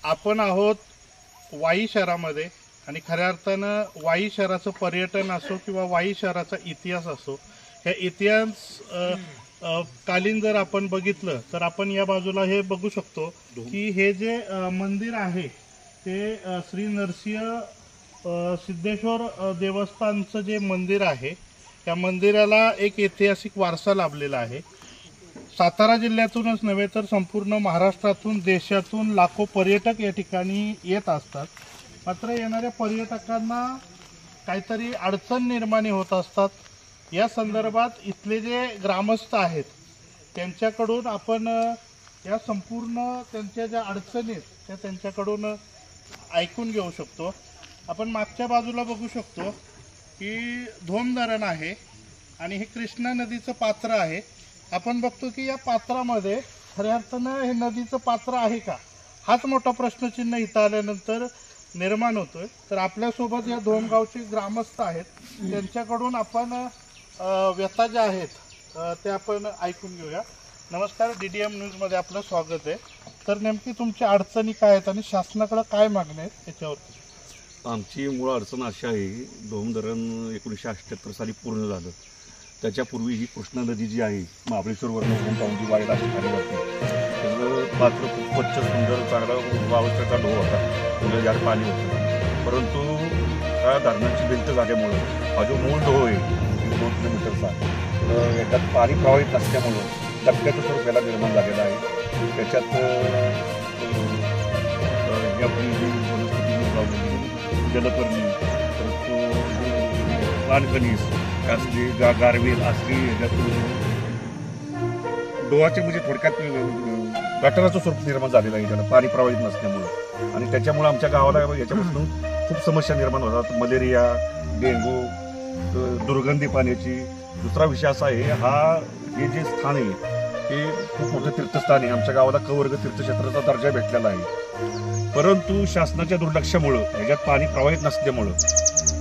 आपण आहोत वाई शहरामध्ये आणि खऱ्या अर्थानं वाई शहराचं पर्यटन असो किंवा वाई शहराचा इतिहास असो, ह्या इतिहास कालीन जर आपण बघितलं तर आपण या बाजूला हे बघू शकतो की हे जे मंदिर आहे ते श्री नरसिंह सिद्धेश्वर देवस्थानचं जे मंदिर आहे त्या मंदिराला एक ऐतिहासिक वारसा लाभलेला आहे। सातारा जिल्ह्यातूनच नव्हे तर संपूर्ण महाराष्ट्रातून देशातून लाखो पर्यटक या ठिकाणी येत असतात। मात्र येणाऱ्या पर्यटकांना काहीतरी अडचण निर्माण होत असतात। या संदर्भात इथले जे ग्रामस्थ आहेत त्यांच्याकडून आपण या संपूर्ण त्यांच्या ज्या अडचणी आहेत त्या त्यांच्याकडून ऐकून घेऊ शकतो। आपण मागच्या बाजूला बघू शकतो की धोम धरण आहे आणि हे कृष्णा नदीचं पात्र आहे। आपण बघतो की या पात्रामध्ये खऱ्या अर्थानं हे नदीचं पात्र आहे का, हाच मोठा प्रश्नचिन्ह इथं आल्यानंतर निर्माण होतोय। तर आपल्यासोबत या धोमगावचे ग्रामस्थ आहेत, त्यांच्याकडून आपण व्यथा ज्या आहेत ते आपण ऐकून घेऊया। नमस्कार, DDM न्यूजमध्ये आपलं स्वागत आहे। तर नेमकी तुमच्या अडचणी काय आहेत आणि शासनाकडे काय मागणी आहेत याच्यावरती? आमची मूळ अडचण अशी आहे, धोम धरण 1978 साली पूर्ण झालं। त्याच्यापूर्वी ही कृष्णा नदी जी आहे महाबळेश्वरवरून जाऊन जी वाईला खाली जाते, त्याचं पात्र खूप स्वच्छ सुंदर चांगला वावरचा ढो होता, फुलं यार पाणी होतं। परंतु त्या धरणाची भिंत झाल्यामुळं हा जो मूळ ढो आहे 2 किलोमीटरचा, याच्यात पाणी प्रवाहित नसल्यामुळं धबक्याचं स्वरूप याला निर्माण झालेलं आहे। त्याच्यात आपली जी वनस्पती लावलेली जलपर्णी, पानकणीस असली गारवेल असली, डोहाचे म्हणजे थोडक्यात गटाराचं स्वरूप निर्माण झालेलं आहे त्याला पाणी प्रवाहित नसल्यामुळं। आणि त्याच्यामुळे आमच्या गावाला याच्यापासून खूप समस्या निर्माण होतात, मलेरिया, डेंगू, दुर्गंधी पाण्याची। दुसरा विषय असा आहे, हे जे स्थान आहे हे खूप मोठं तीर्थस्थान आहे। आमच्या गावाला कवर्ग तीर्थक्षेत्राचा दर्जा भेटलेला आहे, परंतु शासनाच्या दुर्लक्षामुळं ह्याच्यात पाणी प्रवाहित नसल्यामुळं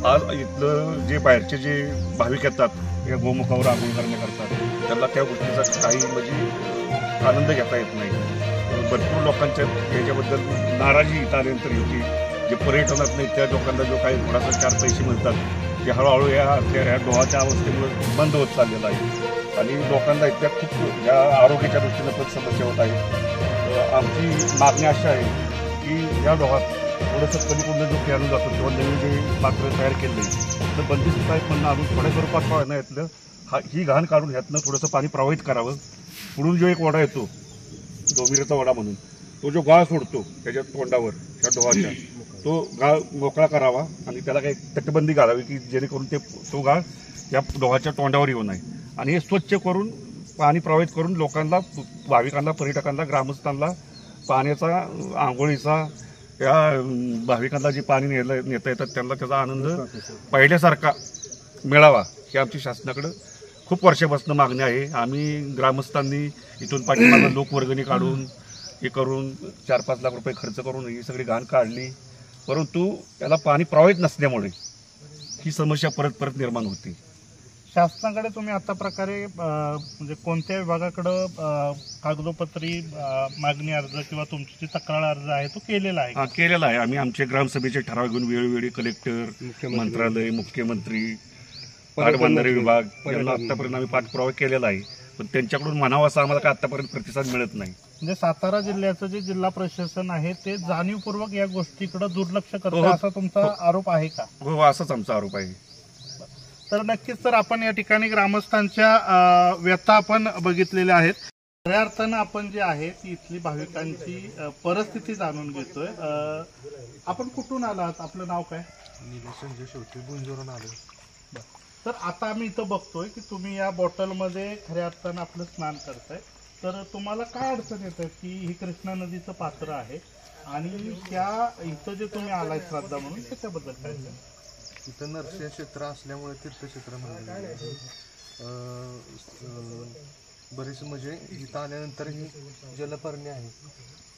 आज इथलं जे बाहेरचे जे भाविक येतात या गोमुखावर आंघोळ करण्याकरता, त्यांना त्या गोष्टीचा काही म्हणजे आनंद घेता येत नाही। भरपूर लोकांच्या याच्याबद्दल नाराजी इथं आल्यानंतर होती। जे पर्यटनात नाही त्या लोकांना जो काही थोडासा 4 पैसे मिळतात ते हळूहळू या डोहाच्या अवस्थेमुळे बंद होत चाललेलं आहे आणि लोकांना इथल्या खूप या आरोग्याच्या दृष्टीनं पण समस्या होत आहेत। आमची मागणी अशी आहे की या डोहात थोडंसं पलीकडून जो प्यानं जातो किंवा नवीन जे पात्र तयार केलं आहे तर बंदिस्त टाईप म्हणणं अजून थोड्या स्वरूपात पाहणं यातलं ही घाण काढून ह्यातनं थोडंसं पाणी प्रवाहित करावं। पुढून जो एक ओढा येतो डोमिरेचा ओढा म्हणून, तो जो गाळ सोडतो त्याच्या तोंडावर त्या डोहाच्या, तो गाळ मोकळा करावा आणि त्याला काही तटबंदी घालावी की जेणेकरून तो गाळ या डोहाच्या तोंडावर येऊ नये आणि हे स्वच्छ करून पाणी प्रवाहित करून लोकांना, भाविकांना, पर्यटकांना, ग्रामस्थांना पाण्याचा, आंघोळीचा, या भाविकांना जे पाणी नेता येतात त्यांना त्याचा आनंद पहिल्यासारखा मिळावा ही आमची शासनाकडं खूप वर्षापासून मागणी आहे। आम्ही ग्रामस्थांनी इथून पाठीमागं लोकवर्गणी काढून हे करून 4-5 लाख रुपये खर्च करून ही सगळी घाण काढली, परंतु त्याला पाणी प्रवाहित नसल्यामुळे ही समस्या परत परत निर्माण होते। शासनाकडे तुम्ही आता प्रकारे म्हणजे कोणत्या विभागाकडं कागदोपत्री मागणी अर्ज किंवा तुमची जी तक्रार अर्ज आहे तो केलेला आहे? केलेला आहे। आम्ही आमचे ग्रामसभेचे ठराव घेऊन वेळोवेळी कलेक्टर, मंत्रालय, मुख्यमंत्री, पाटबंधारे विभाग यांना आतापर्यंत आम्ही पाठपुरावा केलेला आहे, पण त्यांच्याकडून म्हणावा असं आम्हाला काय आतापर्यंत प्रतिसाद मिळत नाही। म्हणजे सातारा जिल्ह्याचं जे जिल्हा प्रशासन आहे ते जाणीवपूर्वक या गोष्टीकडे दुर्लक्ष करतं असा तुमचा आरोप आहे का? हो, असाच आमचा आरोप आहे। तर नक्कीच तर आपण या ठिकाणी ग्रामस्थांच्या व्यथा आपण बघितलेल्या आहेत। खऱ्या अर्थानं आपण जे आहे ती इथली भाविकांची परिस्थिती जाणून घेतोय। आपण कुठून आलात, आपलं नाव काय? संजय शेवटी गुंजवरून आलो। तर आता आम्ही इथं बघतोय की तुम्ही या बॉटलमध्ये खऱ्या अर्थानं आपलं स्नान करताय, तर तुम्हाला काय अडचण येत आहे की ही कृष्णा नदीचं पात्र आहे आणि त्या इथं जे तुम्ही आलाय श्राद्धा म्हणून त्याच्याबद्दल काय? इथं नरसिंह क्षेत्र असल्यामुळे तीर्थक्षेत्र म्हणलं बरेच म्हणजे इथं आल्यानंतर ही जलपर्णी आहे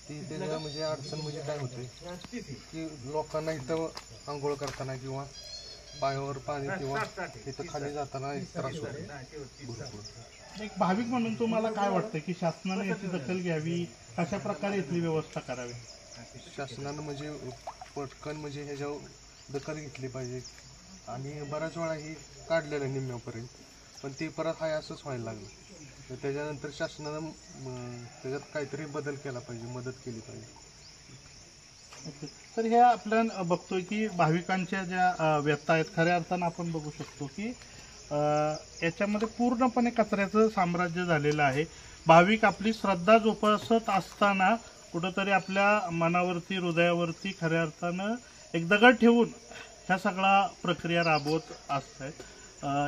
ती त्याला म्हणजे अडचण म्हणजे काय होते की लोकांना इथं आंघोळ करताना किंवा पायावर पाणी किंवा इथं खाली जाताना एक त्रास होतो भरपूर। एक भाविक म्हणून तुम्हाला काय वाटतं की शासनाने याची दखल घ्यावी, कशा प्रकारे इथली व्यवस्था करावी? शासनानं म्हणजे पटकन म्हणजे ह्याच्यावर दखल घेतली पाहिजे. आणि बऱ्याच वेळा ही काढलेलं आहे निम्म्यापर्यंत, पण ते परत हाय असंच व्हायला लागलं. तर त्याच्यानंतर शासनानं त्याच्यात काहीतरी बदल केला पाहिजे, मदत केली पाहिजे. तर हे आपण बघतोय की भाविकांच्या ज्या व्यथा आहेत, खऱ्या अर्थानं आपण बघू शकतो की याच्यामध्ये पूर्णपणे कचऱ्याचं साम्राज्य झालेलं आहे. भाविक आपली श्रद्धा जोपासत असताना कुठंतरी आपल्या मनावरती, हृदयावरती खऱ्या अर्थानं एक दगड ठेवून ह्या सगळा प्रक्रिया राबवत असतात.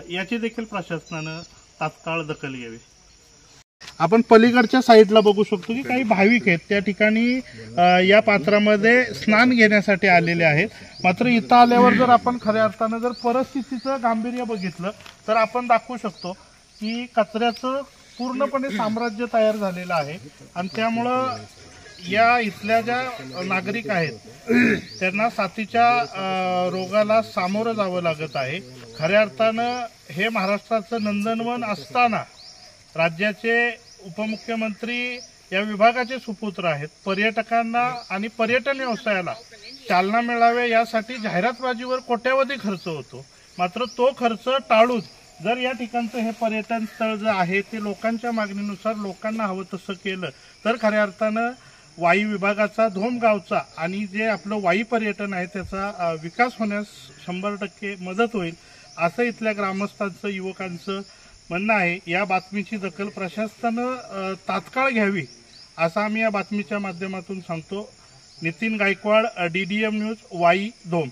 याची देखील प्रशासनानं तात्काळ दखल घ्यावी. आपण पलीकडच्या साईडला बघू शकतो की काही भाविक आहेत त्या ठिकाणी या पात्रामध्ये स्नान घेण्यासाठी आलेले आहेत. मात्र इथं आल्यावर जर आपण खऱ्या अर्थानं जर परिस्थितीचं गांभीर्य बघितलं तर आपण दाखवू शकतो की कचऱ्याचं पूर्णपणे साम्राज्य तयार झालेलं आहे. आणि त्यामुळं या इथल्या ज्या नागरिक आहेत त्यांना साथीच्या रोगाला सामोरं जावं लागत आहे. खऱ्या अर्थानं हे महाराष्ट्राचं नंदनवन असताना राज्याचे उपमुख्यमंत्री या विभागाचे सुपुत्र आहेत. पर्यटकांना आणि पर्यटन व्यवसायाला चालना मिळावे यासाठी जाहिरातबाजीवर कोट्यावधी खर्च होतो. मात्र तो खर्च टाळून जर या ठिकाणचं हे पर्यटन स्थळ जे आहे ते लोकांच्या मागणीनुसार लोकांना हवं तसं केलं तर खऱ्या अर्थानं वाई विभागाचा, धोम गावचा आणि जे आपलं वाई पर्यटन आहे त्याचा विकास होण्यास 100% मदत होईल असं इथल्या ग्रामस्थांचं, युवकांचं म्हणणं आहे. या बातमीची दखल प्रशासनानं तात्काळ घ्यावी असं आम्ही या बातमीच्या माध्यमातून सांगतो. Nitin Gaikwad, DDM news, Wai, Dhom.